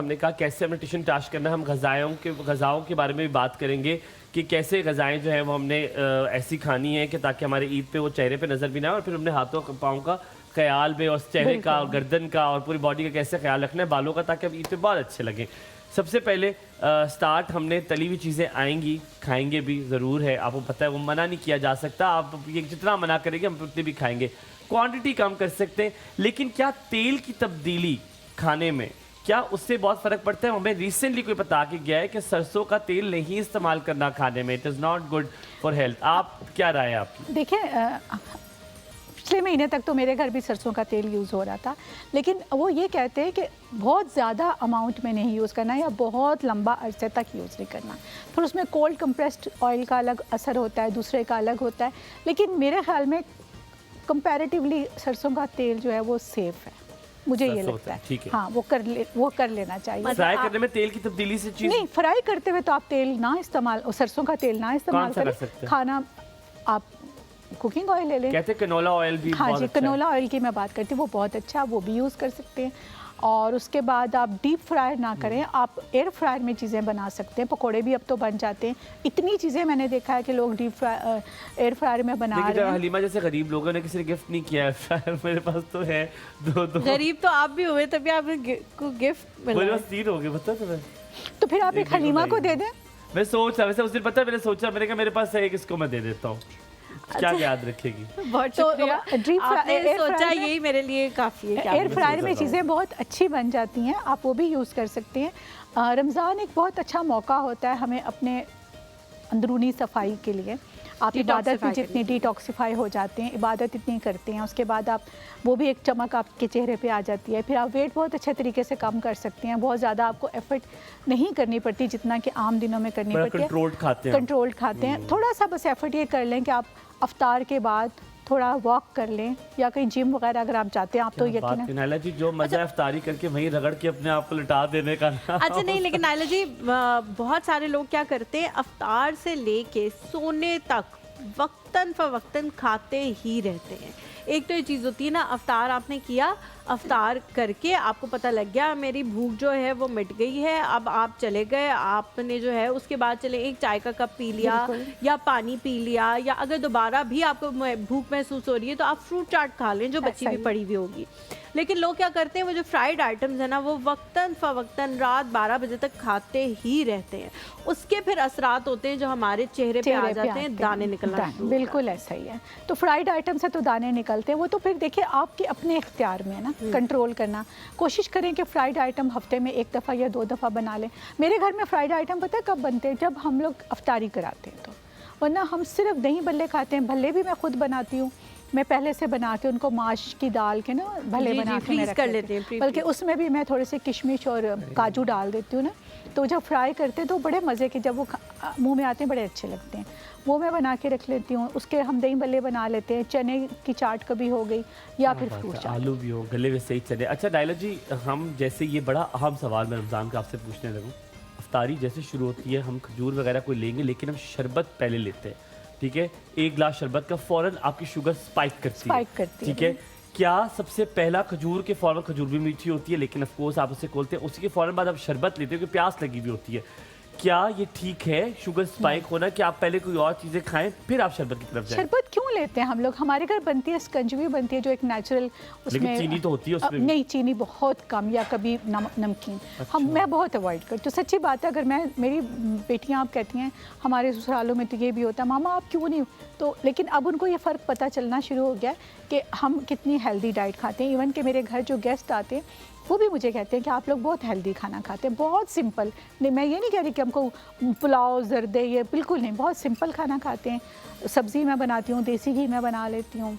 हमने कहा कैसे हमें टिशन टाश करना है। हम गज़ाओं के बारे में भी बात करेंगे कि कैसे गज़ाएँ जो हैं वो हमने ऐसी खानी है कि ताकि हमारे ईद पे वो चेहरे पे नज़र भी ना आए, और फिर हमने हाथों पाँव का ख्याल भी, और चेहरे का और गर्दन का और पूरी बॉडी का कैसे ख्याल रखना है, बालों का, ताकि अब ईद पे बहुत अच्छे लगें। सबसे पहले स्टार्ट हमने तली हुई चीज़ें आएंगी, खाएंगे भी ज़रूर है, आपको पता है वो मना नहीं किया जा सकता। आप ये जितना मना करेंगे हम उतने भी खाएंगे, क्वांटिटी कम कर सकते हैं। लेकिन क्या तेल की तब्दीली खाने में, क्या उससे बहुत फ़र्क पड़ता है? हमें रिसेंटली कोई बता के गया है कि सरसों का तेल नहीं इस्तेमाल करना खाने में, it is not good for health. आप क्या राय है आपकी? देखिए, पिछले महीने तक तो मेरे घर भी सरसों का तेल यूज़ हो रहा था, लेकिन वो ये कहते हैं कि बहुत ज़्यादा अमाउंट में नहीं यूज़ करना या बहुत लंबा अरसे तक यूज़ नहीं करना। फिर उसमें कोल्ड कंप्रेस्ड ऑयल का अलग असर होता है, दूसरे का अलग होता है। लेकिन मेरे ख्याल में कंपैरेटिवली सरसों का तेल जो है वो सेफ़ है, मुझे ये लगता है। हाँ, वो कर लेना चाहिए। फ्राई करने में तेल की तब्दीली से चीज़ नहीं, फ्राई करते हुए तो आप तेल ना इस्तेमाल, सरसों का तेल ना इस्तेमाल करें। खाना आप कुकिंग ऑयल ले लें, कहते हैं कनोला ऑयल भी। हाँ जी, अच्छा कनोला ऑयल की मैं बात करती हूँ, वो बहुत अच्छा है, वो भी यूज़ कर सकते हैं। और उसके बाद आप डीप फ्राई ना करें, आप एयर फ्रायर में चीज़ें बना सकते हैं। पकोड़े भी अब तो बन जाते हैं, इतनी चीज़ें मैंने देखा है कि लोग एयर फ्रायर में बना रहे हैं। हलीमा जैसे गरीब लोगों ने किसी ने गिफ्ट नहीं किया है, मेरे पास तो है दो। गरीब तो आप भी हुए तभी आपको गिफ्ट मिला। मेरे पास 3 हो गए, पता तुम्हें? तो फिर आप एक हलीमा को दे दें। मैं सोचा वैसे उस दिन, पता है मैंने सोचा, मैंने कहा मेरे पास है एक, इसको मैं दे देता हूँ, क्या याद रखेगी। बहुत शुक्रिया। आपने सोचा, यही मेरे लिए काफ़ी है। एयर फ्रायर में चीज़ें बहुत अच्छी बन जाती हैं, आप वो भी यूज़ कर सकते हैं। रमज़ान एक बहुत अच्छा मौका होता है हमें अपने अंदरूनी सफाई के लिए। आप इबादत में जितनी डिटॉक्सिफाई हो जाते हैं, इबादत इतनी करते हैं, उसके बाद आप वो भी एक चमक आपके चेहरे पे आ जाती है। फिर आप वेट बहुत अच्छे तरीके से कम कर सकते हैं, बहुत ज़्यादा आपको एफर्ट नहीं करनी पड़ती जितना कि आम दिनों में करनी पड़ती है। कंट्रोल्ड खाते हैं। थोड़ा सा बस एफर्ट ये कर लें कि आप अफ्तार के बाद थोड़ा वॉक कर लें, या कहीं जिम वगैरह अगर आप जाते हैं, आप तो यकीनन। नायला जी, जो मजा अफ्तारी करके वहीं रगड़ के अपने आप को लटा देने का। अच्छा नहीं, लेकिन नायला जी बहुत सारे लोग क्या करते हैं, अफ्तार से लेके सोने तक वक्तन फवक्तन खाते ही रहते हैं। एक तो ये चीज़ होती है ना, अफ्तार आपने किया, अफ्तार करके आपको पता लग गया मेरी भूख जो है वो मिट गई है, अब आप चले गए, आपने जो है उसके बाद चले एक चाय का कप पी लिया या पानी पी लिया, या अगर दोबारा भी आपको भूख महसूस हो रही है तो आप फ्रूट चाट खा लें जो बची भी पड़ी हुई होगी। लेकिन लोग क्या करते हैं, वो जो फ्राइड आइटम्स है ना, वो वक्तन फवक्तन रात 12 बजे तक खाते ही रहते हैं। उसके फिर असरात होते हैं जो हमारे चेहरे पे आ जाते हैं, दाने निकलना। बिल्कुल ऐसा ही है। तो फ्राइड आइटम से तो दाने निकलते हैं, वो तो फिर देखिए आपके अपने इख्तियार में है ना, कंट्रोल करना। कोशिश करें कि फ्राइड आइटम हफ्ते में 1 दफ़ा या 2 दफ़ा बना लें। मेरे घर में फ्राइड आइटम पता है कब बनते हैं? जब हम लोग अफ्तारी कराते हैं तो, वरना हम सिर्फ दही भल्ले खाते हैं। भल्ले भी मैं खुद बनाती हूँ, मैं पहले से बना के उनको माश की दाल के ना भले बना के मैं रख लेती हूँ, बल्कि उसमें भी मैं थोड़े से किशमिश और काजू डाल देती हूँ ना, तो जब फ्राई करते हैं तो बड़े मज़े के, जब वो मुंह में आते हैं बड़े अच्छे लगते हैं। वो मैं बना के रख लेती हूँ। उसके हम दही भल्ले बना लेते हैं, चने की चाट कभी हो गई, या फिर फ्रूट चाट, आलू भी हो, गले में सही चने। अच्छा नायला जी, हम जैसे ये बड़ा अहम सवाल मैं रमज़ान का आपसे पूछने लगूँ, अफ्तारी जैसे शुरू होती है, हम खजूर वगैरह कोई लेंगे, लेकिन हम शरबत पहले लेते हैं, ठीक है? 1 गिलास शरबत का फ़ौरन आपकी शुगर स्पाइक करती है, ठीक है? क्या सबसे पहला खजूर के फ़ौरन, खजूर भी मीठी होती है लेकिन ऑफ कोर्स आप उसे खोलते हैं, उसी के फ़ौरन बाद आप शरबत लेते हो कि प्यास लगी हुई होती है, क्या ये ठीक है शुगर स्पाइक होना कि आप पहले कोई और चीज़ें खाएं फिर आप शरबत की तरफ जाएं? शरबत क्यों लेते हैं हम लोग? हमारे घर बनती है स्कंजवी बनती है जो एक नेचुरल, उसमें चीनी तो होती है उसमें नहीं, चीनी बहुत कम, या कभी नमकीन। अच्छा। मैं बहुत अवॉइड करती हूँ, सच्ची बात है। अगर मेरी बेटियाँ आप कहती हैं हमारे ससुरालों में तो ये भी होता है, मामा आप क्यों नहीं, तो लेकिन अब उनको ये फ़र्क पता चलना शुरू हो गया कि हम कितनी हेल्दी डाइट खाते हैं। इवन कि मेरे घर जो गेस्ट आते हैं वो भी मुझे कहते हैं कि आप लोग बहुत हेल्दी खाना खाते हैं, बहुत सिंपल। नहीं, मैं ये नहीं कह रही कि हमको पुलाव जर्दे, ये बिल्कुल नहीं, बहुत सिंपल खाना खाते हैं। सब्ज़ी मैं बनाती हूँ, देसी घी मैं बना लेती हूँ।